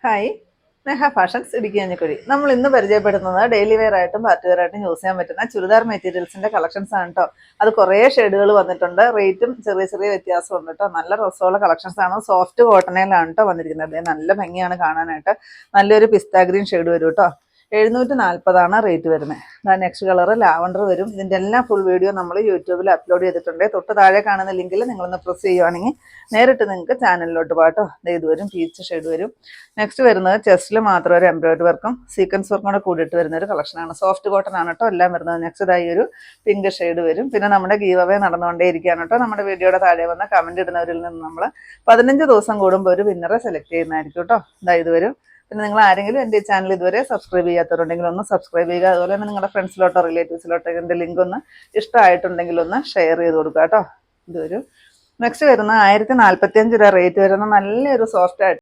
Hi, സ്നേഹ fashions Idukki Kanjikuzhi. നമ്മൾ ഇന്ന് പരിചയപ്പെടുന്നത് ഡെയിലി വെയർ ആയിട്ടും പാർട്ടി വെയർ ആയിട്ടും യൂസ് ചെയ്യാൻ പറ്റുന്ന ചുരിദാർ മെറ്റീരിയൽസിന്റെ കളക്ഷൻസ് ആണ് കേട്ടോ. അത് കുറേ ഷെയ്ഡുകൾ വന്നിട്ടുണ്ട്. റേറ്റും ചെറിയ ചെറിയ വ്യത്യാസം ഉണ്ട് കേട്ടോ. നല്ല രസമുള്ള കളക്ഷൻസ് ആണ്. സോഫ്റ്റ് കോട്ടണിലാണ് കേട്ടോ വന്നിരിക്കുന്നത്. നല്ല ഭംഗിയാണ് കാണാനായിട്ട്. നല്ലൊരു പിസ്ത ഗ്രീൻ ഷെയ്ഡ് വരും കേട്ടോ. 740 റേറ്റ് വരുന്നത്. നെക്സ്റ്റ് കളർ ലാവണ്ടർ വരും. ഇതിൻ്റെ എല്ലാം ഫുൾ വീഡിയോ നമ്മൾ യൂട്യൂബിൽ അപ്ലോഡ് ചെയ്തിട്ടുണ്ട്. തൊട്ട് താഴെ കാണുന്ന ലിങ്കിൽ നിങ്ങളൊന്ന് പ്രസ് ചെയ്യുവാണെങ്കിൽ നേരിട്ട് നിങ്ങൾക്ക് ചാനലിലോട്ട് പോകാട്ടോ. ഇത് വരും, പീച്ച് ഷെയ്ഡ് വരും. നെക്സ്റ്റ് വരുന്നത് ചെസ്റ്റിൽ മാത്രം ഒരു എംബ്രോയിഡറി വർക്കും സീക്വൻസ് വർക്കും കൂടെ കൂടിയിട്ട് വരുന്ന ഒരു കളക്ഷനാണ്. സോഫ്റ്റ് കോട്ടൺ ആണ് കേട്ടോ എല്ലാം വരുന്നത്. നെക്സ്റ്റ് ഇതായി ഒരു പിങ്ക് ഷെയ്ഡ് വരും. പിന്നെ നമ്മുടെ ഗീവ് അവേ നടന്നുകൊണ്ടേ ഇരിക്കുകയാണ് കേട്ടോ. നമ്മുടെ വീഡിയോയുടെ താഴെ വന്ന കമൻറ്റ് ഇടുന്നവരിൽ നിന്ന് നമ്മൾ 15 ദിവസം കൂടുമ്പോൾ ഒരു വിന്നറെ സെലക്ട് ചെയ്യുന്നതായിരിക്കും കേട്ടോ. ഇത് വരും. പിന്നെ നിങ്ങൾ ആരെങ്കിലും എൻ്റെ ഈ ചാനൽ ഇതുവരെ സബ്സ്ക്രൈബ് ചെയ്യാത്തവരുണ്ടെങ്കിൽ ഒന്ന് സബ്സ്ക്രൈബ് ചെയ്യുക. അതുപോലെ തന്നെ നിങ്ങളുടെ ഫ്രണ്ട്സിലോട്ടോ റിലേറ്റീവ്സിലോട്ടോ എൻ്റെ ലിങ്ക് ഒന്ന് ഇഷ്ടമായിട്ടുണ്ടെങ്കിൽ ഒന്ന് ഷെയർ ചെയ്ത് കൊടുക്കുക കേട്ടോ. ഇതൊരു നെക്സ്റ്റ് വരുന്ന 1045 രൂപ റേറ്റ് വരുന്ന നല്ലൊരു സോഫ്റ്റ് ആയിട്ട്